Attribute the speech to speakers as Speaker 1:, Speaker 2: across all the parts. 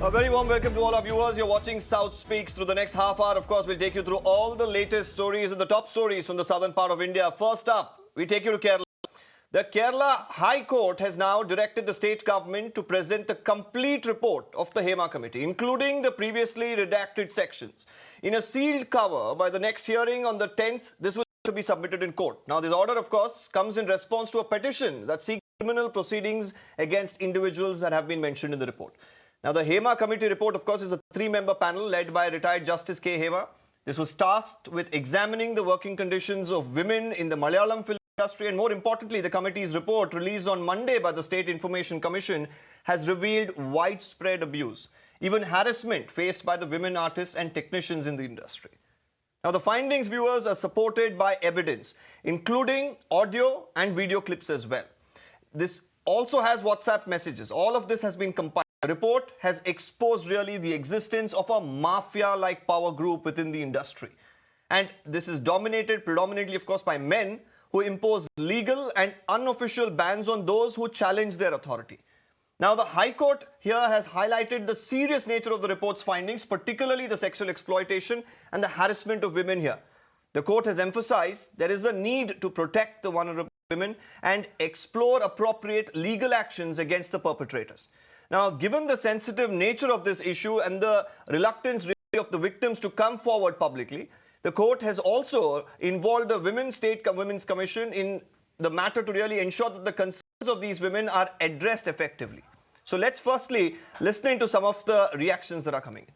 Speaker 1: A very warm welcome to all our viewers. You're watching South Speaks. Through the next half hour, of course, we'll take you through all the latest stories and the top stories from the southern part of India. First up, we take you to Kerala. The Kerala High Court has now directed the state government to present a complete report of the Hema Committee, including the previously redacted sections, in a sealed cover by the next hearing on the 10th. This will to be submitted in court. Now, this order, of course, comes in response to a petition that seeks criminal proceedings against individuals that have been mentioned in the report. Now, the Hema Committee report, of course, is a three-member panel led by retired Justice K. Hema. This was tasked with examining the working conditions of women in the Malayalam film industry, and more importantly, the committee's report released on Monday by the State Information Commission has revealed widespread abuse, even harassment faced by the women artists and technicians in the industry. Now, the findings, viewers, are supported by evidence, including audio and video clips as well. This also has WhatsApp messages. All of this has been compiled. The report has exposed really the existence of a mafia-like power group within the industry. And this is dominated predominantly, of course, by men who impose legal and unofficial bans on those who challenge their authority. Now, the High Court here has highlighted the serious nature of the report's findings, particularly the sexual exploitation and the harassment of women here. The court has emphasized there is a need to protect the vulnerable women and explore appropriate legal actions against the perpetrators. Now, given the sensitive nature of this issue and the reluctance of the victims to come forward publicly, the court has also involved the Women's Commission in the matter to really ensure that the concerns of these women are addressed effectively. So let's firstly listen to some of the reactions that are coming in.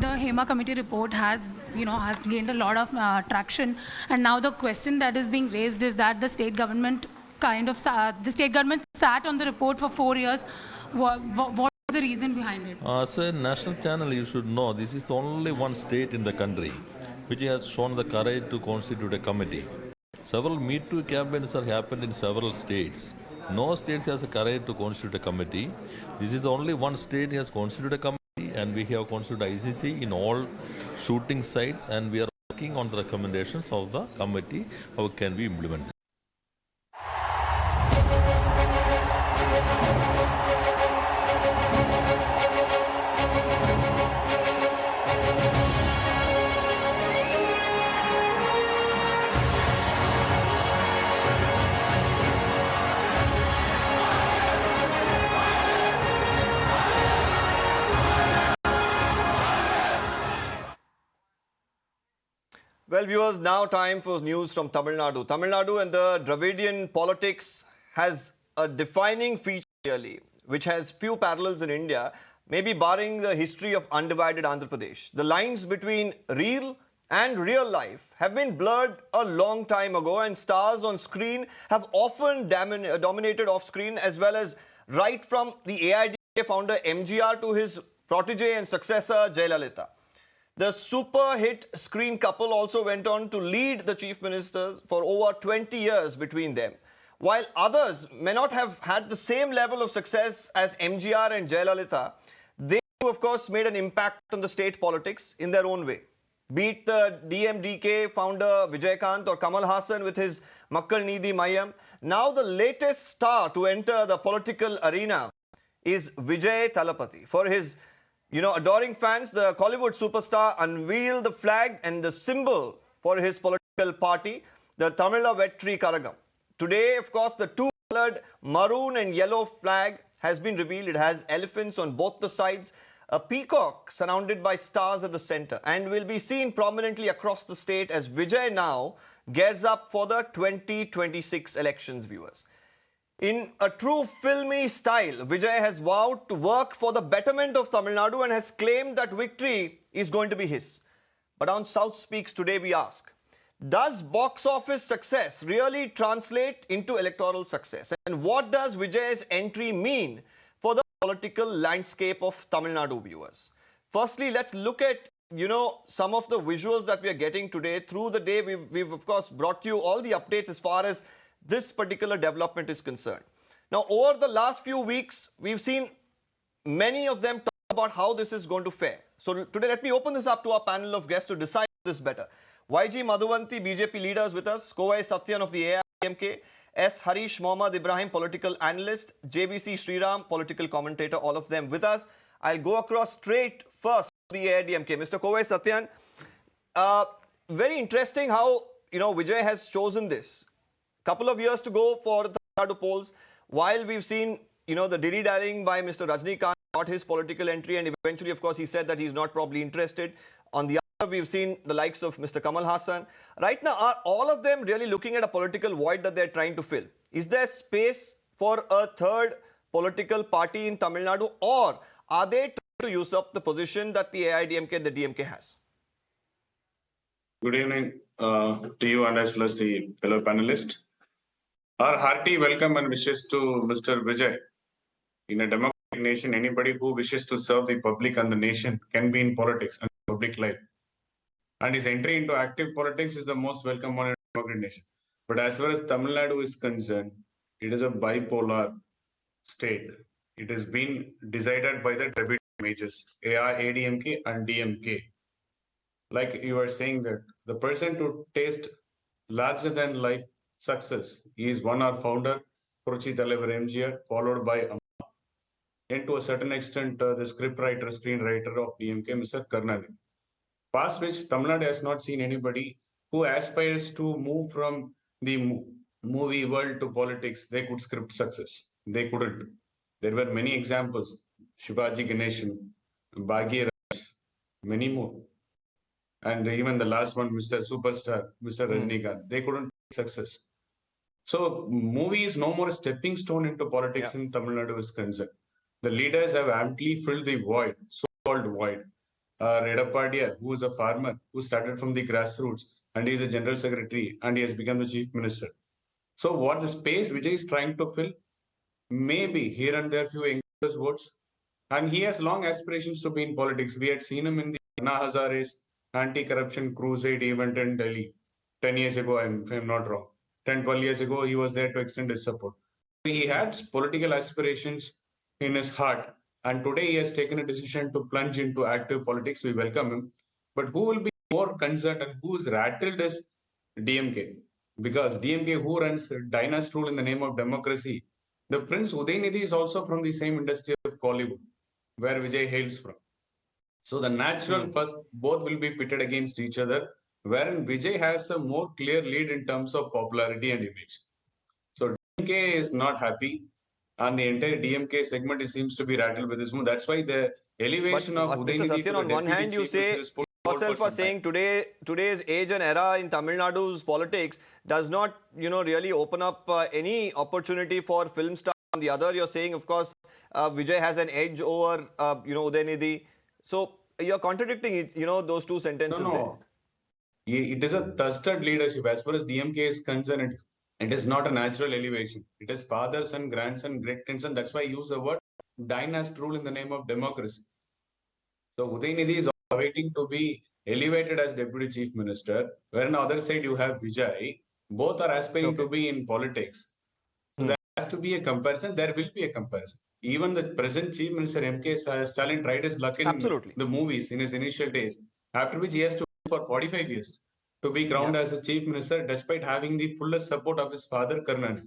Speaker 2: The Hema Committee report has gained a lot of traction, and now the question that is being raised is that the state government sat on the report for 4 years. What is the reason behind it?
Speaker 3: As a national channel, you should know this is only one state in the country which has shown the courage to constitute a committee. Several Me Too campaigns have happened in several states. No state has the courage to constitute a committee. This is the only one state has constituted a committee, and we have constituted ICC in all shooting sites, and we are working on the recommendations of the committee. How can we implement it?
Speaker 1: Well, viewers, now time for news from Tamil Nadu. Tamil Nadu and the Dravidian politics has a defining feature really, which has few parallels in India, maybe barring the history of undivided Andhra Pradesh. The lines between real and real life have been blurred a long time ago, and stars on screen have often dominated off screen, as well as right from the AIADMK founder MGR to his protege and successor Jayalalitha. The super hit screen couple also went on to lead the chief ministers for over 20 years between them. While others may not have had the same level of success as MGR and Jayalalitha, they, of course, made an impact on the state politics in their own way. Be it the DMK founder Vijay or Kamal Hassan with his Makkal Needhi Mayam. Now the latest star to enter the political arena is Vijay Thalapathy. For his adoring fans, the Kollywood superstar unveiled the flag and the symbol for his political party, the Tamila Vettri Karagam. Today, of course, the two-colored maroon and yellow flag has been revealed. It has elephants on both the sides, a peacock surrounded by stars at the center, and will be seen prominently across the state as Vijay now gears up for the 2026 elections, viewers. In a true filmy style, Vijay has vowed to work for the betterment of Tamil Nadu and has claimed that victory is going to be his. But on South Speaks today, we ask, does box office success really translate into electoral success? And what does Vijay's entry mean for the political landscape of Tamil Nadu, viewers? Firstly, let's look at some of the visuals that we are getting today. Through the day, we've of course brought you all the updates as far as this particular development is concerned. Now, over the last few weeks, we've seen many of them talk about how this is going to fare. So today, let me open this up to our panel of guests to decide this better. YG Madhuvanti, BJP leaders with us, Kovai Sathyan of the AIADMK, S. Harish Mohammad Ibrahim, political analyst, JBC Sriram, political commentator, all of them with us. I'll go across straight first to the AIADMK. Mr. Kovai Sathyan, uh, very interesting how, Vijay has chosen this. Couple of years to go for the Tamil Nadu polls, while we've seen, the dilly-dallying by Mr. Rajnikant, got his political entry, and eventually, of course, he said that he's not probably interested. On the other, we've seen the likes of Mr. Kamal Hassan. Right now, are all of them really looking at a political void that they're trying to fill? Is there space for a third political party in Tamil Nadu, or are they trying to usurp the position that the AIADMK and the DMK has?
Speaker 4: Good evening to you and as well as the fellow panelists. Our hearty welcome and wishes to Mr. Vijay. In a democratic nation, anybody who wishes to serve the public and the nation can be in politics and public life. And his entry into active politics is the most welcome one in a democratic nation. But as far as Tamil Nadu is concerned, it is a bipolar state. It has been decided by the Dravidian majors, AIADMK and DMK. Like you were saying that the person to taste larger than life success, he is one our founder, Puruchi Thalavar MGR, followed by and to a certain extent the scriptwriter, screenwriter of DMK, Mr. Karnani. Past which Tamil Nadu has not seen anybody who aspires to move from the movie world to politics. They could script success. They couldn't. There were many examples. Shivaji Ganeshan, Bhagya Raj, many more. And even the last one, Mr. Superstar, Mr. Rajnikant, they couldn't success. So movie is no more a stepping stone into politics in Tamil Nadu is concerned. The leaders have amply filled the void, so-called void. Edappadiya, who is a farmer, who started from the grassroots, and he is a general secretary, and he has become the chief minister. So what the space Vijay is trying to fill, maybe here and there few English votes, and he has long aspirations to be in politics. We had seen him in the Anna Hazare's anti-corruption crusade event in Delhi 10 years ago, if I'm not wrong. 10, 12 years ago, he was there to extend his support. He had political aspirations in his heart, and today he has taken a decision to plunge into active politics. We welcome him. But who will be more concerned and who is rattled is DMK. Because DMK, who runs dynasty rule in the name of democracy, the Prince Udaynidhi is also from the same industry of Kollywood, where Vijay hails from. So the natural first, both will be pitted against each other, wherein Vijay has a more clear lead in terms of popularity and image. So DMK is not happy, and the entire DMK segment seems to be rattled with this move. That's why the elevation of
Speaker 1: Mr.
Speaker 4: Udaynidhi
Speaker 1: Satyan,
Speaker 4: to
Speaker 1: on
Speaker 4: the
Speaker 1: one
Speaker 4: deputy
Speaker 1: hand, you
Speaker 4: chief
Speaker 1: say
Speaker 4: minister is put
Speaker 1: yourself
Speaker 4: for
Speaker 1: are
Speaker 4: some
Speaker 1: saying
Speaker 4: time.
Speaker 1: today's age and era in Tamil Nadu's politics does not, really open up any opportunity for film stars. On the other, you're saying, of course, Vijay has an edge over, Udaynidhi. So you're contradicting it, those two sentences there.
Speaker 4: It is a trusted leadership. As far as DMK is concerned, it is not a natural elevation. It is father, son, grandson, great grandson. That's why I use the word dynasty rule in the name of democracy. So Udaynidhi is waiting to be elevated as deputy chief minister, where on the other side you have Vijay. Both are aspiring to be in politics. So there has to be a comparison. There will be a comparison. Even the present chief minister M.K. Stalin tried his luck in the movies in his initial days, after which he has to wait for 45 years to be crowned as a chief minister, despite having the fullest support of his father Karnani.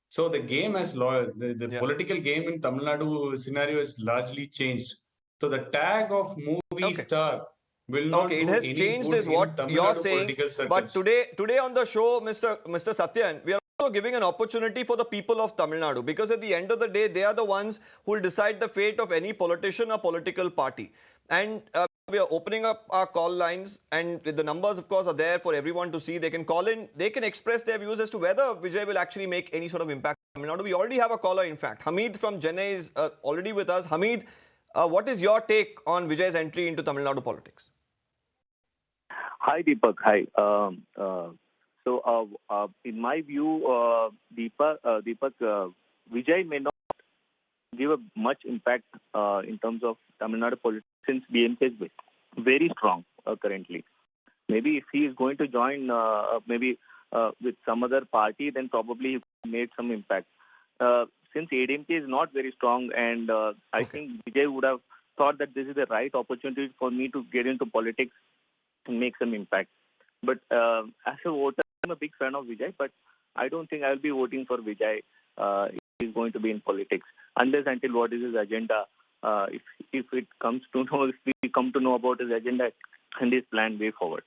Speaker 4: So the game has the political game in Tamil Nadu scenario is largely changed. So the tag of movie star will not do
Speaker 1: it has
Speaker 4: any
Speaker 1: changed
Speaker 4: good
Speaker 1: is
Speaker 4: in
Speaker 1: what
Speaker 4: Tamil
Speaker 1: you're
Speaker 4: Nadu
Speaker 1: saying.
Speaker 4: political circles.
Speaker 1: But today on the show, Mr. Satyan, we are also giving an opportunity for the people of Tamil Nadu, because at the end of the day, they are the ones who will decide the fate of any politician or political party. And we are opening up our call lines, and the numbers, of course, are there for everyone to see. They can call in, they can express their views as to whether Vijay will actually make any sort of impact in Tamil Nadu. We already have a caller, in fact. Hameed from Chennai is already with us. Hameed, what is your take on Vijay's entry into Tamil Nadu politics?
Speaker 5: Hi, Deepak. Hi. In my view, Vijay may not give a much impact in terms of Tamil Nadu politics, since DMK is very strong currently. Maybe if he is going to join with some other party, then probably he made some impact. Since ADMK is not very strong, and I think Vijay would have thought that this is the right opportunity for me to get into politics and make some impact. But as a voter, I'm a big fan of Vijay, but I don't think I'll be voting for Vijay if he's going to be in politics, unless until what is his agenda. If it comes to know, if we come to know about his agenda and his plan way forward.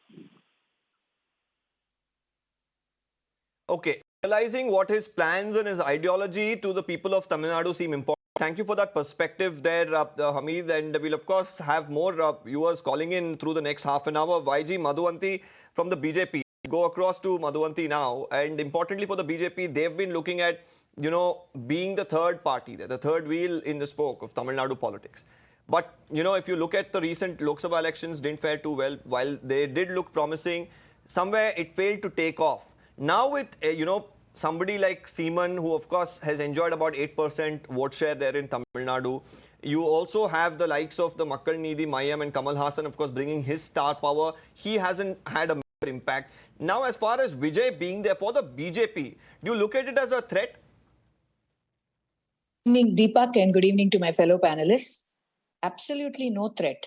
Speaker 1: Okay, realizing what his plans and his ideology to the people of Tamil Nadu seem important. Thank you for that perspective there, Hameed, and we'll of course have more viewers calling in through the next half an hour. YG Madhuvanti from the BJP. Go across to Madhuvanti now, and importantly for the BJP, they've been looking at, you know, being the third party, the third wheel in the spoke of Tamil Nadu politics. But, you know, if you look at the recent Lok Sabha elections, didn't fare too well. While they did look promising, somewhere it failed to take off. Now with, you know, somebody like Seaman, who of course has enjoyed about 8% vote share there in Tamil Nadu. You also have the likes of the Makkal Needhi Mayam and Kamal Hassan, of course, bringing his star power. He hasn't had a major impact. Now, as far as Vijay being there for the BJP, do you look at it as a threat?
Speaker 6: Good evening, Deepak, and good evening to my fellow panelists. Absolutely no threat.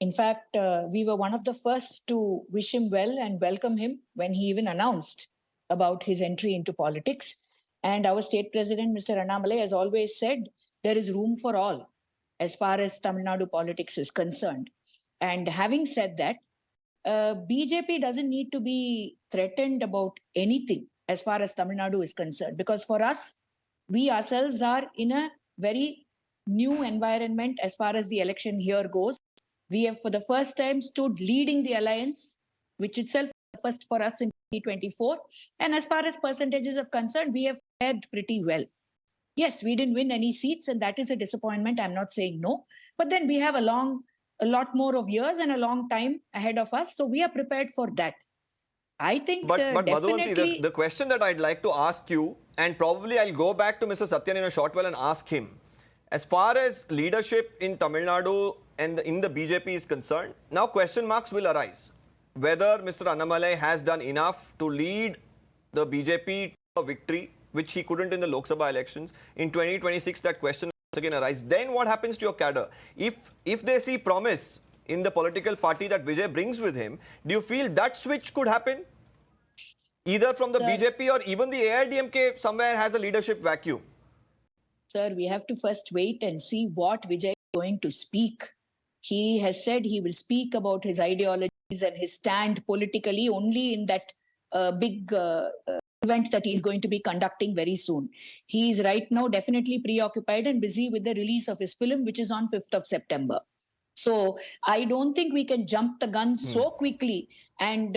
Speaker 6: In fact, we were one of the first to wish him well and welcome him when he even announced about his entry into politics. And our state president, Mr. Annamalai, has always said there is room for all as far as Tamil Nadu politics is concerned. And having said that, BJP doesn't need to be threatened about anything as far as Tamil Nadu is concerned, because for us, we ourselves are in a very new environment as far as the election here goes. We have for the first time stood leading the alliance, which itself is first for us in 2024. And as far as percentages are concerned, we have fared pretty well. Yes, we didn't win any seats, and that is a disappointment. I'm not saying no. But then we have a lot more of years and a long time ahead of us. So we are prepared for that. I think
Speaker 1: but
Speaker 6: definitely...
Speaker 1: Madhuvanti, the question that I'd like to ask you, and probably I'll go back to Mr. Sathyan in a short while and ask him, as far as leadership in Tamil Nadu and in the BJP is concerned, now question marks will arise. Whether Mr. Annamalai has done enough to lead the BJP to a victory, which he couldn't in the Lok Sabha elections. In 2026, that question will again arise. Then what happens to your cadre? If they see promise in the political party that Vijay brings with him, do you feel that switch could happen? Either from the BJP or even the AIADMK somewhere has a leadership vacuum.
Speaker 6: Sir, we have to first wait and see what Vijay is going to speak. He has said he will speak about his ideologies and his stand politically only in that big event that he is going to be conducting very soon. He is right now definitely preoccupied and busy with the release of his film, which is on 5th of September. So I don't think we can jump the gun so quickly and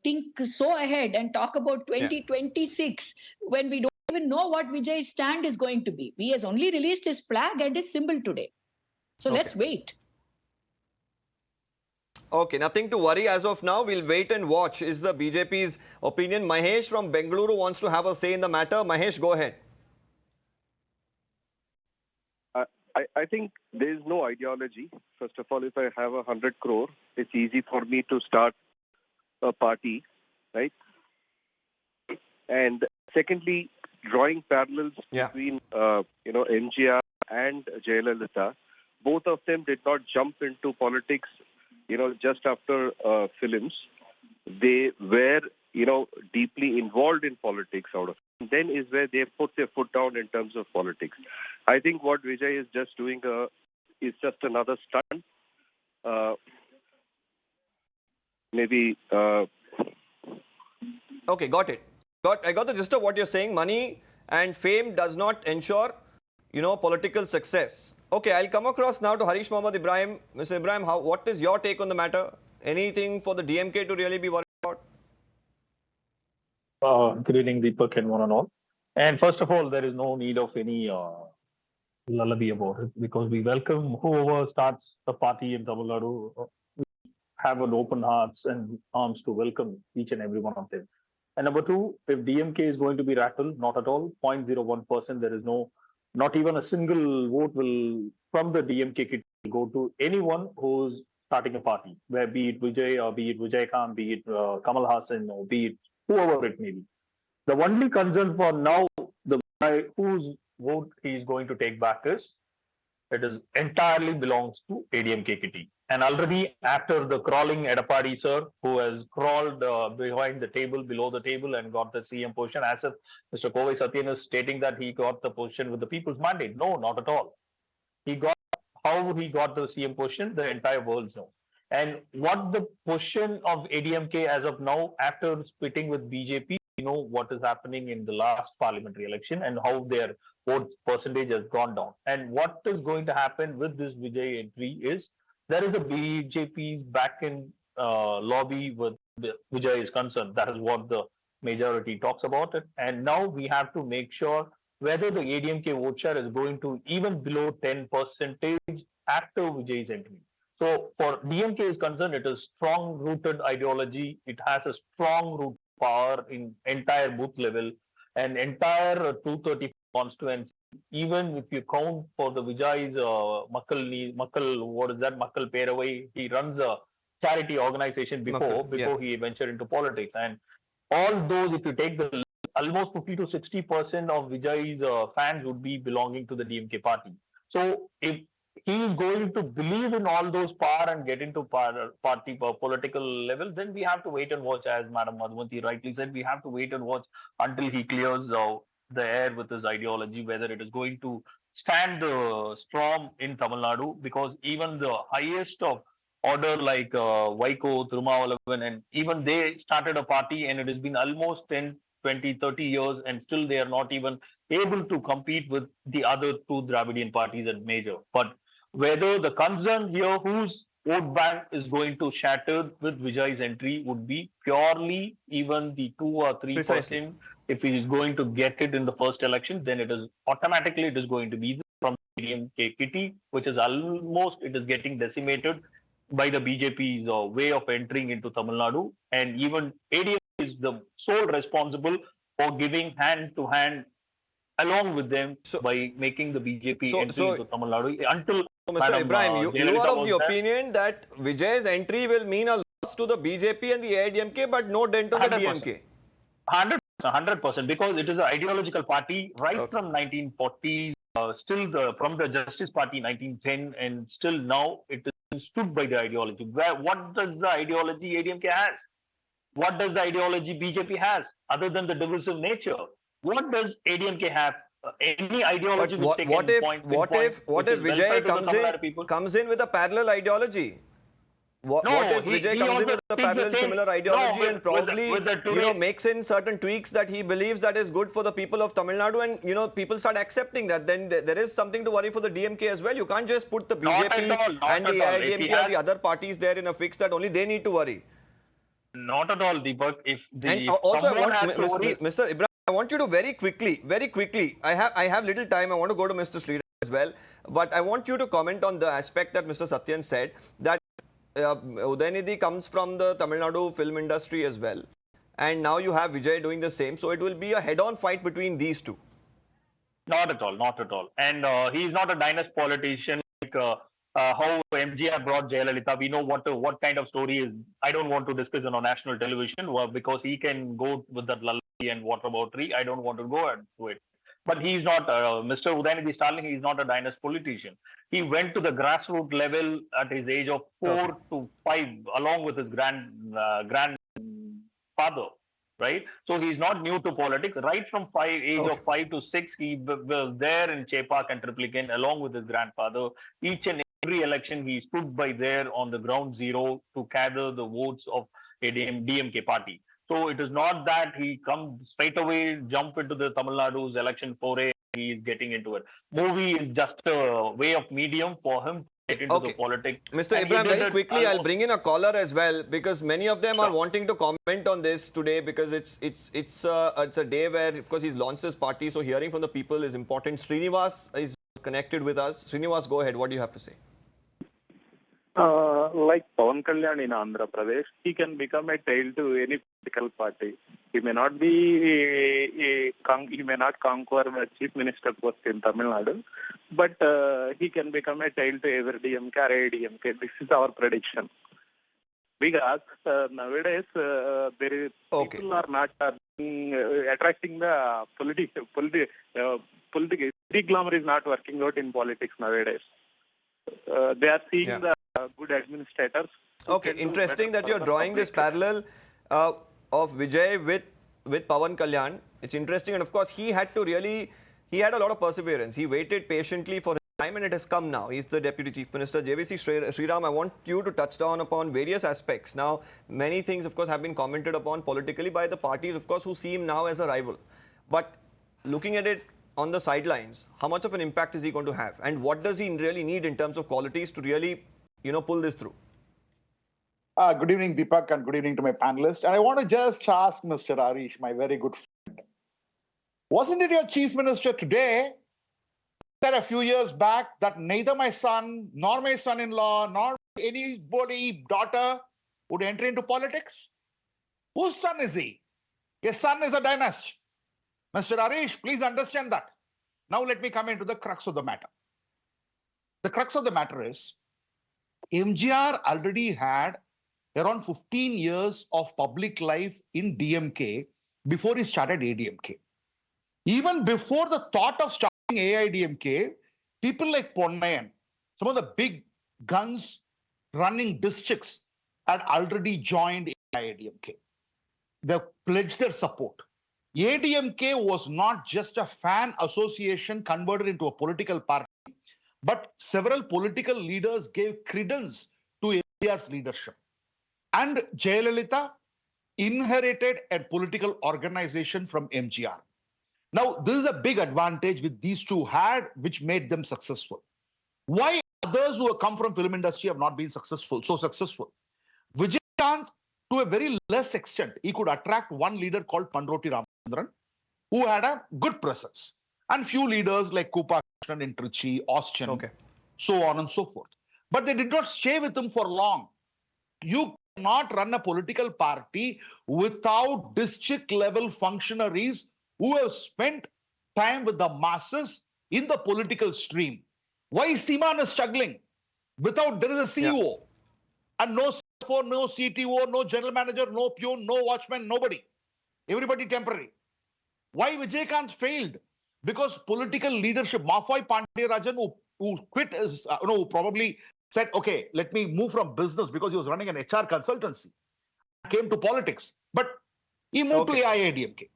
Speaker 6: think so ahead and talk about 2026 when we don't even know what Vijay's stand is going to be. He has only released his flag and his symbol today. So let's wait.
Speaker 1: Okay, nothing to worry as of now. We'll wait and watch is the BJP's opinion. Mahesh from Bengaluru wants to have a say in the matter. Mahesh, go ahead.
Speaker 7: I think there is no ideology. First of all, if I have 100 crore, it's easy for me to start a party, right? And secondly, drawing parallels between, MGR and Jayalalitha, both of them did not jump into politics, just after films. They were, deeply involved in politics out of it. Then is where they put their foot down in terms of politics. I think what Vijay is just doing is just another stunt.
Speaker 1: Okay, got it. I got the gist of what you're saying. Money and fame does not ensure, political success. Okay, I'll come across now to Harish Mohammad Ibrahim. Mr. Ibrahim, what is your take on the matter? Anything for the DMK to really be worried about?
Speaker 8: Good evening, Deepak and one and all. And first of all, there is no need of any lullaby about it because we welcome whoever starts the party in Tamil Nadu. We have an open hearts and arms to welcome each and every one of them. And number two, if DMK is going to be rattled, not at all, 0.01%, there is not even a single vote will from the DMK kit go to anyone who's starting a party, where be it Vijay or be it Vijay Khan, be it Kamal Hassan or be it whoever it may be. The only concern for now, the guy whose vote he is going to take back is, it is entirely belongs to ADMK kitty. And already after the crawling Edapadi sir, who has crawled behind the table, below the table, and got the CM position, as if Mr. Kovai Sathyan is stating that he got the position with the people's mandate. No, not at all. He got how he got the CM position, the entire world knows. And what the position of ADMK as of now, after splitting with BJP, you know what is happening in the last parliamentary election and how their vote percentage has gone down. And what is going to happen with this Vijay entry is there is a BJP's back in lobby with Vijay is concerned. That is what the majority talks about it. And now we have to make sure whether the ADMK vote share is going to even below 10% after Vijay's entry. So for DMK is concerned, it is strong rooted ideology. It has a strong root power in entire booth level and entire 230 constituency. Even if you count for the Vijay's what is that? Makkal Peravai, he runs a charity organization before he ventured into politics. And all those, if you take the almost 50 to 60% of Vijay's fans would be belonging to the DMK party. So if he is going to believe in all those power and get into party political level, then we have to wait and watch, as Madam Madhuvanti rightly said, we have to wait and watch until he clears the air with his ideology, whether it is going to stand strong in Tamil Nadu, because even the highest of order like Vaiko, Thirumavalavan, and even they started a party and it has been almost 10, 20, 30 years and still they are not even able to compete with the other two Dravidian parties at major. But whether the concern here whose vote bank is going to shatter with Vijay's entry would be purely even the 2 or 3%. If he is going to get it in the first election, then it is automatically it is going to be from DMK kitty, which is almost it is getting decimated by the BJP's way of entering into Tamil Nadu, and even ADMK is the sole responsible for giving hand to hand along with them by making the BJP entry into Tamil Nadu until.
Speaker 1: So, Mr. Ibrahim, you are of the opinion that Vijay's entry will mean a loss to the BJP and the AIADMK, but no dent on the DMK.
Speaker 8: 100%, because it is an ideological party right from 1940s, still from the Justice Party 1910, and still now it is stood by the ideology. What does the ideology ADMK has? What does the ideology BJP has, other than the divisive nature? What does ADMK have? Any ideology which they
Speaker 1: what
Speaker 8: can
Speaker 1: if
Speaker 8: point,
Speaker 1: Vijay comes in with a parallel ideology? What if Vijay comes in with a parallel similar ideology and probably makes in certain tweaks that he believes that is good for the people of Tamil Nadu, and people start accepting that, then there is something to worry for the DMK as well. You can't just put the BJP and the AIADMK and the other parties there in a fix that only they need to worry.
Speaker 8: Not at all, Deepak.
Speaker 1: Mr. Ibrahim, I want you to very quickly, I have little time, I want to go to Mr. Sridhar as well, but I want you to comment on the aspect that Mr. Sathyan said, that Udayanidhi comes from the Tamil Nadu film industry as well, and now you have Vijay doing the same, so it will be a head-on fight between these two.
Speaker 8: Not at all, not at all. And he is not a dynasty politician like how MGR brought Jayalalitha. We know what kind of story is. I don't want to discuss it on national television because he can go with that lullaby and waterboutry. I don't want to go into it. But he is not, Mr. Udayanidhi Starling, he is not a dynasty politician. He went to the grassroots level at his age of 4 to 5, along with his grandfather, right? So he's not new to politics. Right from age of 5 to 6, he was there in Chepak and Triplicane along with his grandfather. Each and every election, he stood by there on the ground zero to gather the votes of a DMK party. So it is not that he comes straight away, jump into the Tamil Nadu's election foray, he is getting into it. Movie is just a way of medium for him to get into the politics.
Speaker 1: Mr. Ibrahim, very quickly, I'll bring in a caller as well, because many of them are wanting to comment on this today, because it's a day where, of course, he's launched his party, so hearing from the people is important. Srinivas is connected with us. Srinivas, go ahead. What do you have to say?
Speaker 5: Like Pawan Kalyan in Andhra Pradesh, he can become a tail to any political party. He may not conquer the chief minister post in Tamil Nadu, but he can become a tail to every DMK or AIADMK. This is our prediction. Because nowadays people are not attracting the political. Glamour is not working out in politics nowadays. They are seeing the good administrators.
Speaker 1: Okay, interesting that you're drawing this parallel of Vijay with Pawan Kalyan. It's interesting, and of course, he had a lot of perseverance. He waited patiently for his time, and it has come now. He's the Deputy Chief Minister. JVC Sriram, I want you to touch down upon various aspects. Now, many things, of course, have been commented upon politically by the parties, of course, who see him now as a rival. But looking at it on the sidelines, how much of an impact is he going to have? And what does he really need in terms of qualities to really, pull this through?
Speaker 9: Good evening, Deepak, and good evening to my panelists. And I want to just ask Mr. Arish, my very good friend, wasn't it your chief minister today that a few years back that neither my son, nor my son-in-law, nor anybody, daughter would enter into politics? Whose son is he? His son is a dynast. Mr. Arish, please understand that. Now let me come into the crux of the matter. The crux of the matter is, MGR already had around 15 years of public life in DMK before he started ADMK. Even before the thought of starting AIADMK, people like Ponnayan, some of the big guns running districts, had already joined AIADMK. They pledged their support. ADMK was not just a fan association converted into a political party, but several political leaders gave credence to MGR's leadership. And Jayalalitha inherited a political organization from MGR. Now, this is a big advantage which these two had, which made them successful. Why others who have come from film industry have not been so successful? Vijay, to a very less extent, he could attract one leader called Pandroti Ramachandran, who had a good presence, and few leaders like Kupa Krishnan in Trichy, Austin, so on and so forth. But they did not stay with him for long. You cannot run a political party without district level functionaries who have spent time with the masses in the political stream. Why Seaman is struggling? Without, there is a CEO and no CFO, no CTO, no general manager, no peon, no watchman, nobody. Everybody temporary. Why Vijaykanth failed? Because political leadership, Mafai Pandeyarajan, who quit, who probably said, okay, let me move from business because he was running an HR consultancy, came to politics, but he moved to AIADMK.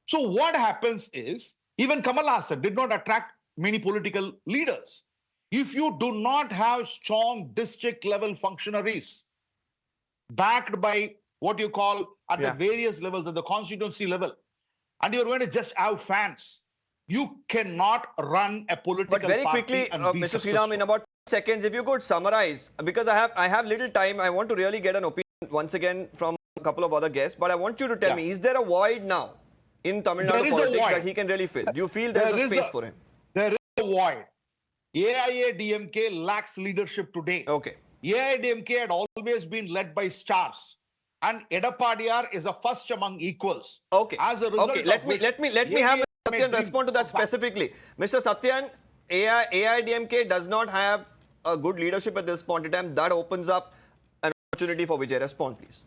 Speaker 9: So what happens is, even Kamal Hassan did not attract many political leaders. If you do not have strong district level functionaries backed by what you call at the various levels, at the constituency level, and you're going to just have fans, you cannot run a political party.
Speaker 1: But very quickly, Mr. Sriram, in about seconds, if you could summarize, because I have little time, I want to really get an opinion once again from a couple of other guests, but I want you to tell me, is there a void now in Tamil Nadu politics that he can really fill? Do you feel there is a space for him?
Speaker 9: There is a void. AIADMK lacks leadership today. AIADMK had always been led by stars, and Edapadiyar is a first among equals. As a result,
Speaker 1: let me have Mr. Sathyan respond to that specifically. Mr. Sathyan, AIADMK does not have a good leadership at this point in time. That opens up an opportunity for Vijay. Respond, please.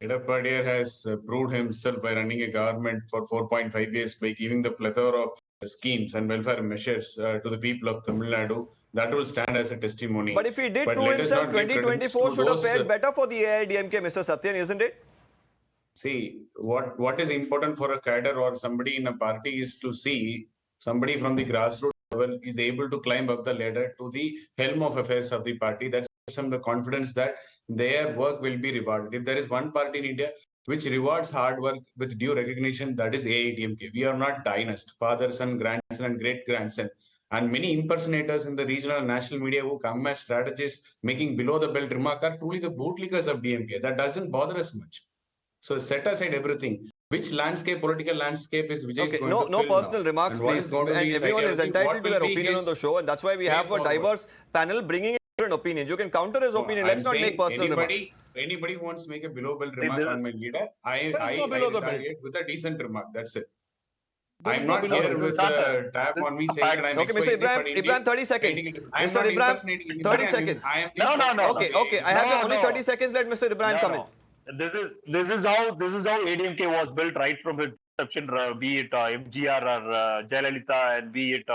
Speaker 4: Edapadiyar has proved himself by running a government for 4.5 years by giving the plethora of schemes and welfare measures to the people of Tamil Nadu. That will stand as a testimony.
Speaker 1: But if he did prove himself, 2024 should have fared better for the AIADMK, Mr. Sathyan, isn't it?
Speaker 4: See, what is important for a cadre or somebody in a party is to see somebody from the grassroots level is able to climb up the ladder to the helm of affairs of the party. That gives them the confidence that their work will be rewarded. If there is one party in India which rewards hard work with due recognition, that is AIADMK. We are not dynast, father, son, grandson, and great-grandson. And many impersonators in the regional and national media who come as strategists making below-the-belt remark are truly the bootlickers of DMK. That doesn't bother us much. So set aside everything. Which landscape, political landscape is Vijay going to
Speaker 1: no
Speaker 4: fill
Speaker 1: personal
Speaker 4: now?
Speaker 1: remarks, please. And everyone is entitled to their opinion on the show, and that's why we have a diverse panel bringing in different opinions. You can counter his opinion. Let's not make personal remarks.
Speaker 4: Anybody who wants to make a below-belt remark on my leader, I retaliate with a decent remark. That's it. I'm not here with a tab on me saying that I'm
Speaker 1: Mr. Ibrahim, 30 seconds. Mr. Ibrahim, 30 seconds.
Speaker 8: No.
Speaker 1: Okay, I have only 30 seconds. Let Mr. Ibrahim come in.
Speaker 8: This is how ADMK was built right from its inception, be it MGR or Jayalalitha, and be it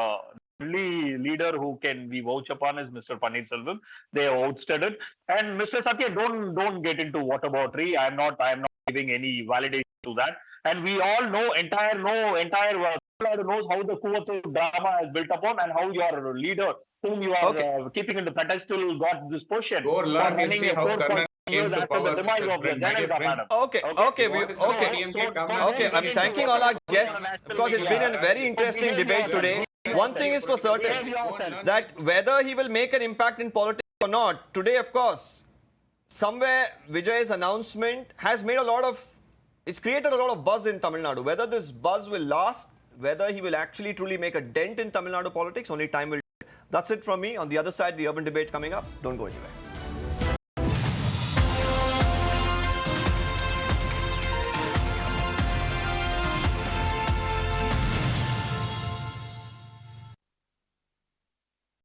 Speaker 8: only leader who can be vouched upon is Mr. Paneerselvam. They have outstudied. And Mr. Sathyan, don't get into whataboutery. I am not giving any validation to that. And we all know entire Tamil Nadu knows how the Kuvattu drama is built upon and how your leader, whom you are keeping in the pedestal, got this position.
Speaker 4: Go learn history how Karnan came to power, Mr. Friend. My dear friend.
Speaker 1: Okay, I'm thanking all our guests because it's been a very interesting debate today. One thing is for certain, that whether he will make an impact in politics or not, today, of course, somewhere Vijay's announcement has made it's created a lot of buzz in Tamil Nadu. Whether this buzz will last, whether he will actually truly make a dent in Tamil Nadu politics, only time will tell. That's it from me. On the other side, the urban debate coming up. Don't go anywhere.